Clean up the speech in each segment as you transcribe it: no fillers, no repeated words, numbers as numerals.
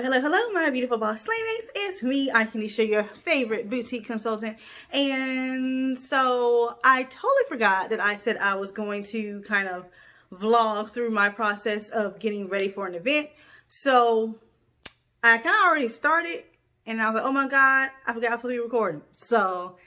Hello, my beautiful boss slaymates. It's me, Akenisha, your favorite boutique consultant. And so I totally forgot that I said I was going to kind of vlog through my process of getting ready for an event. So I kind of already started and I was like, oh my God, I forgot I was supposed to be recording. So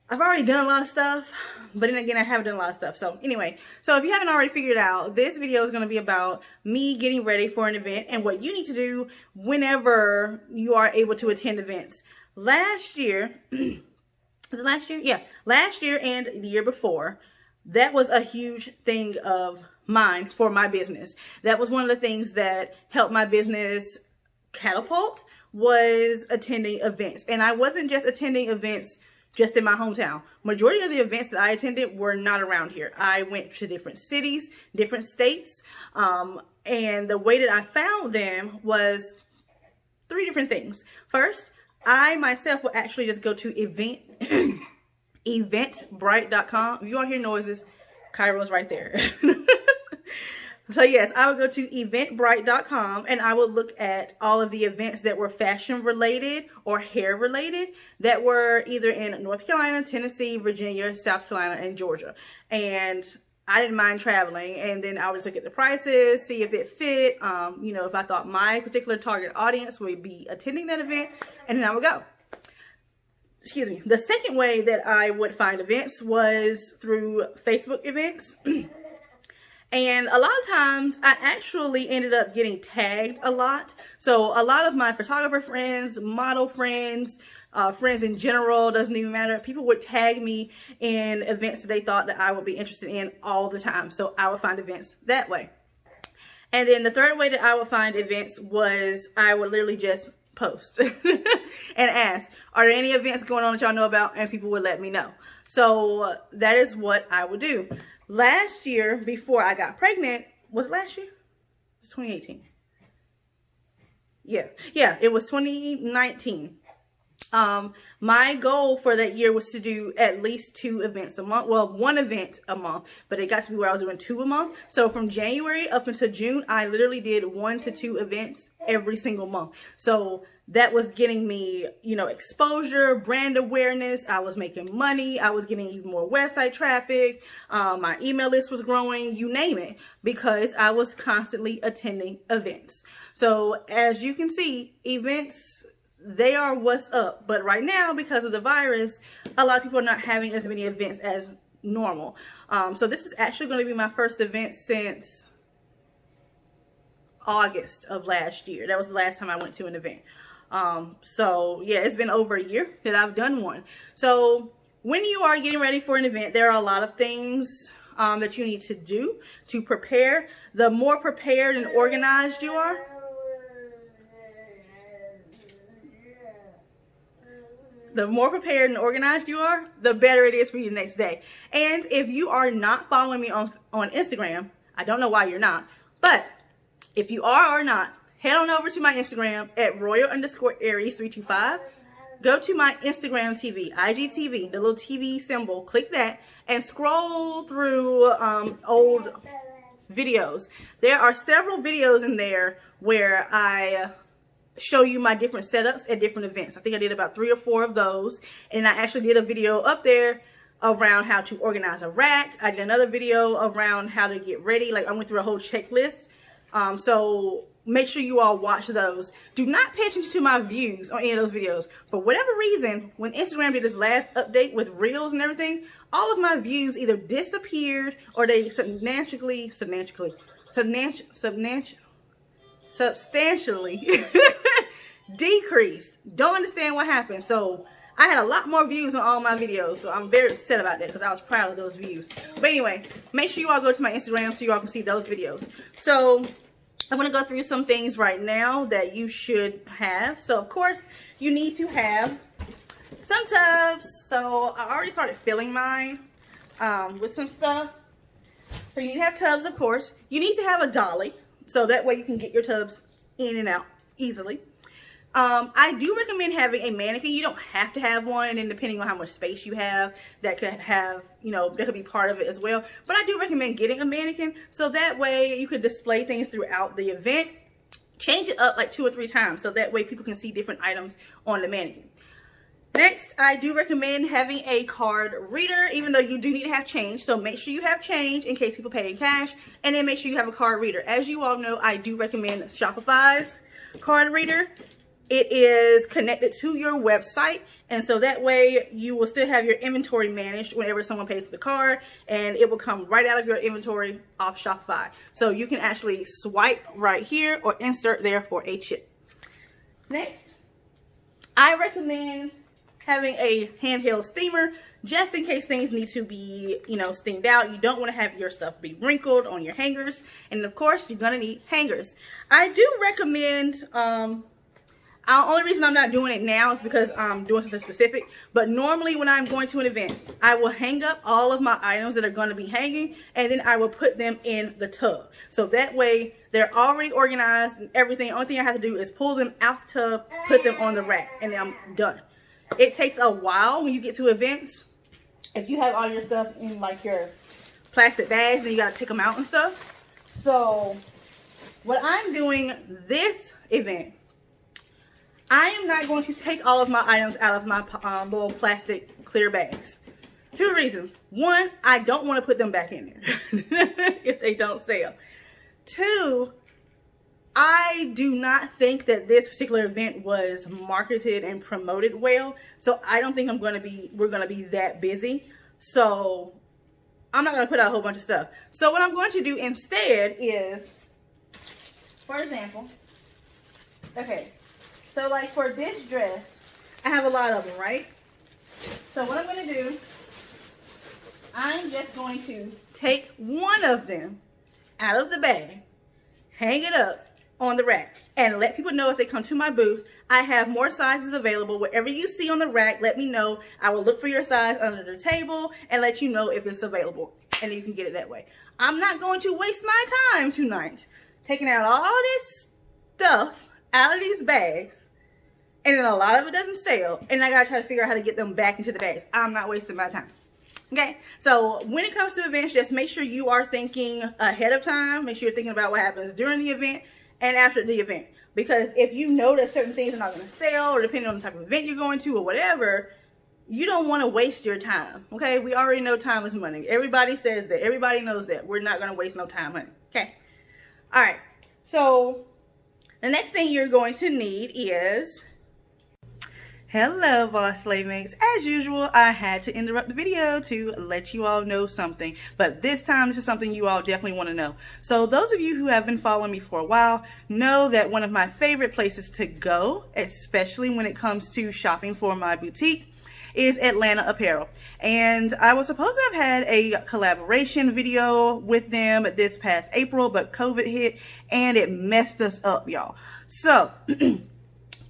I've already done a lot of stuff, but then again, I haven't done a lot of stuff. So anyway, so if you haven't already figured it out, this video is going to be about me getting ready for an event and what you need to do whenever you are able to attend events. Last year, was it last year? Yeah, last year and the year before, that was a huge thing of mine for my business. That was one of the things that helped my business catapult, was attending events. And I wasn't just attending events just in my hometown. Majority of the events that I attended were not around here. I went to different cities, different states, and the way that I found them was three different things. First, I myself will actually just go to eventbrite.com. If you all hear noises, Cairo's right there. So yes, I would go to eventbrite.com and I would look at all of the events that were fashion related or hair related that were either in North Carolina, Tennessee, Virginia, South Carolina, and Georgia. And I didn't mind traveling, and then I would just look at the prices, see if it fit, you know, if I thought my particular target audience would be attending that event, and then I would go. Excuse me. The second way that I would find events was through Facebook events. And a lot of times I actually ended up getting tagged a lot. So a lot of my photographer friends, model friends, friends in general, doesn't even matter. People would tag me in events that they thought that I would be interested in all the time. So I would find events that way. And then the third way that I would find events was I would literally just post and ask, are there any events going on that y'all know about? And people would let me know. So that is what I would do. Last year, before I got pregnant, was it last year? It was 2018. Yeah, it was 2019. My goal for that year was to do at least 2 events a month. Well, 1 event a month, but it got to be where I was doing 2 a month. So from January up until June, I literally did 1 to 2 events every single month. So that was getting me, you know, exposure, brand awareness. I was making money. I was getting even more website traffic. My email list was growing, you name it, because I was constantly attending events. So as you can see, events, they are what's up. But right now, because of the virus, a lot of people are not having as many events as normal. So this is actually going to be my first event since August of last year. That was the last time I went to an event. So yeah, it's been over a year that I've done one. So when you are getting ready for an event, there are a lot of things that you need to do to prepare. The more prepared and organized you are, the better it is for you the next day. And if you are not following me on Instagram, I don't know why you're not, but if you are or not, head on over to my Instagram at royal_aries325. Go to my Instagram TV, IGTV, the little TV symbol, click that and scroll through old videos. There are several videos in there where I show you my different setups at different events. I think I did about 3 or 4 of those, and I actually did a video up there around how to organize a rack. I did another video around how to get ready. Like I went through a whole checklist. So make sure you all watch those. Do not pay attention to my views on any of those videos. For whatever reason, when Instagram did this last update with Reels and everything, all of my views either disappeared or they substantially decreased. Don't understand what happened. So I had a lot more views on all my videos, so I'm very upset about that because I was proud of those views. But anyway, make sure you all go to my Instagram so you all can see those videos. So I'm going to go through some things right now that you should have. So of course, you need to have some tubs. So I already started filling mine with some stuff. So you need to have tubs, of course. You need to have a dolly, so that way you can get your tubs in and out easily. I do recommend having a mannequin. You don't have to have one, and then depending on how much space you have, that could have, you know, that could be part of it as well. But I do recommend getting a mannequin, so that way you could display things throughout the event change it up like 2 or 3 times so that way people can see different items on the mannequin. Next, I do recommend having a card reader, even though you do need to have change. So make sure you have change in case people pay in cash, and then make sure you have a card reader. As you all know, I do recommend Shopify's card reader. It is connected to your website, and so that way you will still have your inventory managed whenever someone pays for the card, and it will come right out of your inventory off Shopify. So you can actually swipe right here or insert there for a chip. Next, I recommend having a handheld steamer just in case things need to be, steamed out. You don't want to have your stuff be wrinkled on your hangers, and of course you're gonna need hangers. I do recommend the only reason I'm not doing it now is because I'm doing something specific, but normally when I'm going to an event, I will hang up all of my items that are going to be hanging, and then I will put them in the tub. So that way they're already organized and everything. The only thing I have to do is pull them out the tub, put them on the rack, and then I'm done. It takes a while when you get to events. If you have all your stuff in like your plastic bags, then you got to take them out and stuff. So what I'm doing this event, I am not going to take all of my items out of my little plastic clear bags. 2 reasons. 1, I don't want to put them back in there if they don't sell. 2, I do not think that this particular event was marketed and promoted well. So I don't think we're going to be that busy. So I'm not going to put out a whole bunch of stuff. So what I'm going to do instead is, for example, okay. So like for this dress, I have a lot of them, right? So what I'm going to do, I'm just going to take one of them out of the bag, hang it up on the rack, and let people know as they come to my booth, I have more sizes available. Whatever you see on the rack, let me know. I will look for your size under the table and let you know if it's available, and you can get it that way. I'm not going to waste my time tonight taking out all this stuff out of these bags, and then a lot of it doesn't sell, and I gotta try to figure out how to get them back into the bags. I'm not wasting my time. Okay, so when it comes to events, just make sure you are thinking ahead of time. Make sure you're thinking about what happens during the event and after the event, because if you know that certain things are not going to sell, or depending on the type of event you're going to or whatever, you don't want to waste your time. Okay, we already know time is money. Everybody says that. Everybody knows that. We're not going to waste no time, honey. Okay, all right, so the next thing you're going to need is, hello boss slave mates. As usual, I had to interrupt the video to let you all know something, but this time this is something you all definitely want to know. So those of you who have been following me for a while know that one of my favorite places to go, especially when it comes to shopping for my boutique, is Atlanta Apparel. And I was supposed to have had a collaboration video with them this past April, but COVID hit and it messed us up, y'all. So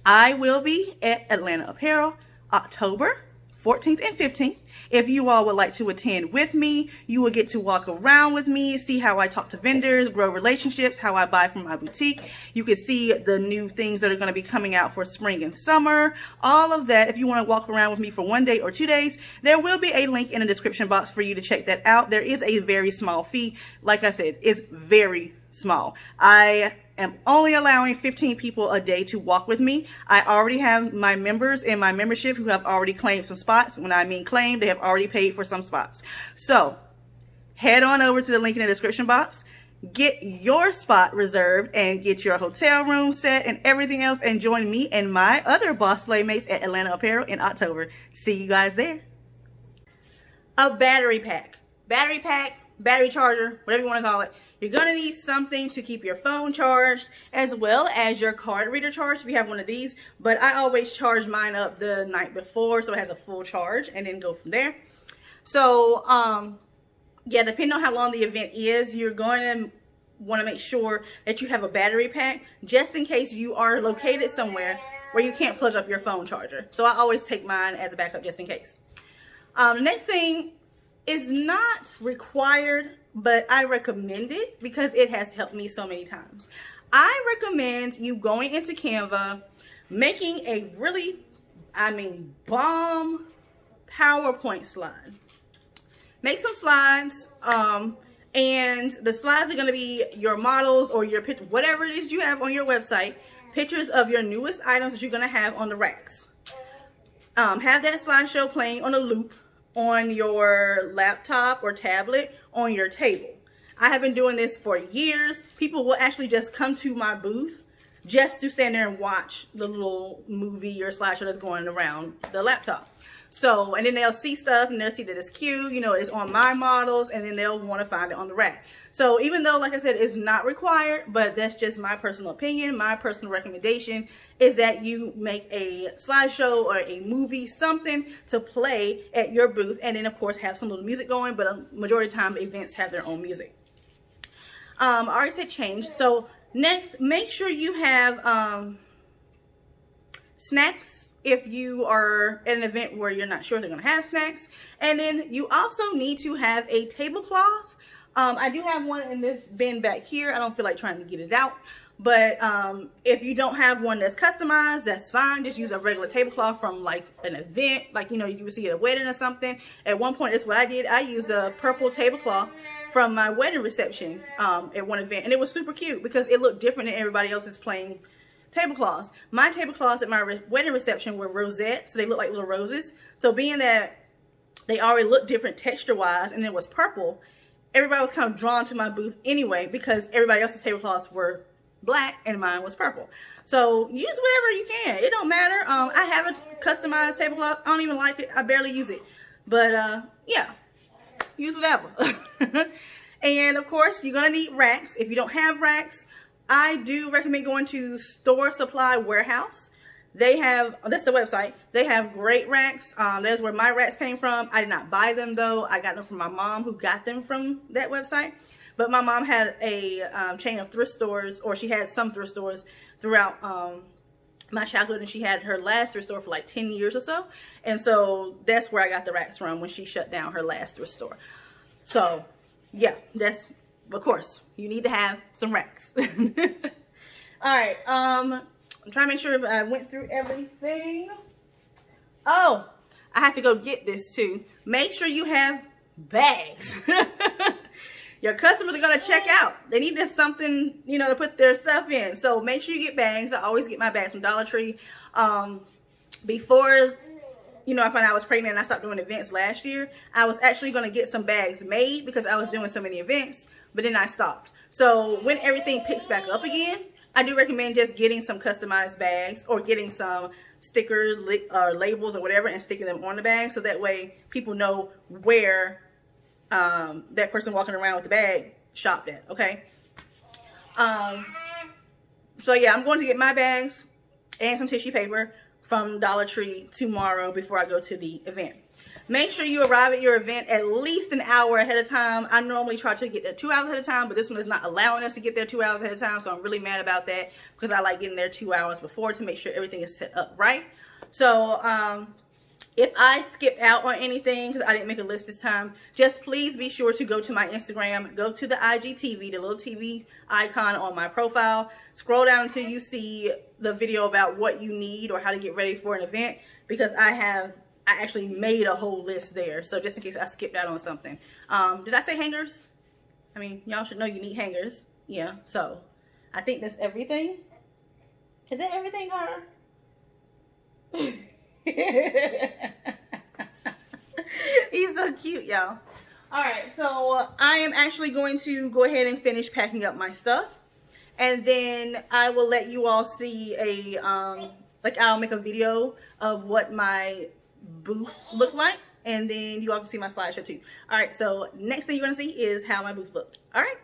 I will be at Atlanta Apparel October 14th and 15th. If you all would like to attend with me, you will get to walk around with me, see how I talk to vendors, grow relationships, how I buy from my boutique. You can see the new things that are going to be coming out for spring and summer, all of that. If you want to walk around with me for 1 day or 2 days, there will be a link in the description box for you to check that out. There is a very small fee. Like I said, it's very small. I am only allowing 15 people a day to walk with me. I already have my members in my membership who have already claimed some spots. When I mean claim, they have already paid for some spots. So head on over to the link in the description box, get your spot reserved and get your hotel room set and everything else, and join me and my other boss slave mates at Atlanta Apparel in October. See you guys there. A battery pack, battery charger, whatever you want to call it. You're going to need something to keep your phone charged as well as your card reader charged if you have one of these. But I always charge mine up the night before so it has a full charge and then go from there. So, yeah, depending on how long the event is, you're going to want to make sure that you have a battery pack just in case you are located somewhere where you can't plug up your phone charger. So I always take mine as a backup just in case. The next thing is not required, but I recommend it because it has helped me so many times. I recommend you going into Canva, making a really, bomb PowerPoint slide. Make some slides. And the slides are going to be your models or your picture, whatever it is you have on your website, pictures of your newest items that you're going to have on the racks. Have that slideshow playing on a loop on your laptop or tablet on your table. I have been doing this for years. People will actually just come to my booth just to stand there and watch the little movie or slideshow that's going around the laptop. So, and then they'll see stuff and they'll see that it's cute, you know, it's on my models, and then they'll want to find it on the rack. So even though, like I said, it's not required, but that's just my personal opinion, my personal recommendation is that you make a slideshow or a movie, something to play at your booth, and then of course have some little music going, but a majority of the time events have their own music. I already said change. So next, make sure you have snacks if you are at an event where you're not sure they're going to have snacks. And then you also need to have a tablecloth. I do have one in this bin back here. I don't feel like trying to get it out. But if you don't have one that's customized, that's fine. Just use a regular tablecloth from like an event, like, you know, you would see at a wedding or something. At one point, that's what I did. I used a purple tablecloth from my wedding reception at one event. And it was super cute because it looked different than everybody else's plain tablecloths. My tablecloths at my wedding reception were rosette, so they look like little roses. So being that they already looked different texture wise and it was purple, everybody was kind of drawn to my booth anyway because everybody else's tablecloths were black and mine was purple. So use whatever you can. It don't matter. I have a customized tablecloth. I don't even like it. I barely use it. But yeah, use whatever. And of course, you're gonna need racks. If you don't have racks, I do recommend going to Store Supply Warehouse. They have, that's the website. They have great racks. That's where my racks came from. I did not buy them though. I got them from my mom who got them from that website. But my mom had a chain of thrift stores, or she had some thrift stores throughout my childhood, and she had her last thrift store for like 10 years or so. And so that's where I got the racks from when she shut down her last thrift store. So yeah, that's, of course, you need to have some racks. All right, I'm trying to make sure I went through everything. Oh, I have to go get this too. Make sure you have bags. Your customers are going to check out. They need just something, you know, to put their stuff in. So make sure you get bags. I always get my bags from Dollar Tree. Before, you know, I found out I was pregnant and I stopped doing events last year, I was actually going to get some bags made because I was doing so many events, but then I stopped. So when everything picks back up again, I do recommend just getting some customized bags or getting some stickers or labels or whatever and sticking them on the bag, so that way people know where that person walking around with the bag shopped at, okay? So yeah, I'm going to get my bags and some tissue paper from Dollar Tree tomorrow before I go to the event. Make sure you arrive at your event at least an hour ahead of time. I normally try to get there 2 hours ahead of time, but this one is not allowing us to get there 2 hours ahead of time, so I'm really mad about that because I like getting there 2 hours before to make sure everything is set up right. So if I skip out on anything because I didn't make a list this time, just please be sure to go to my Instagram, go to the IGTV, the little TV icon on my profile, scroll down until you see the video about what you need or how to get ready for an event, because I actually made a whole list there. So just in case I skipped out on something. Did I say hangers? I mean, y'all should know you need hangers. Yeah, so I think that's everything. Is that everything, Carter? He's so cute, y'all. Alright, so I am actually going to go ahead and finish packing up my stuff, and then I will let you all see a like, I'll make a video of what my booth looked like, and then you all can see my slideshow too. Alright, so next thing you're gonna see is how my booth looked. Alright.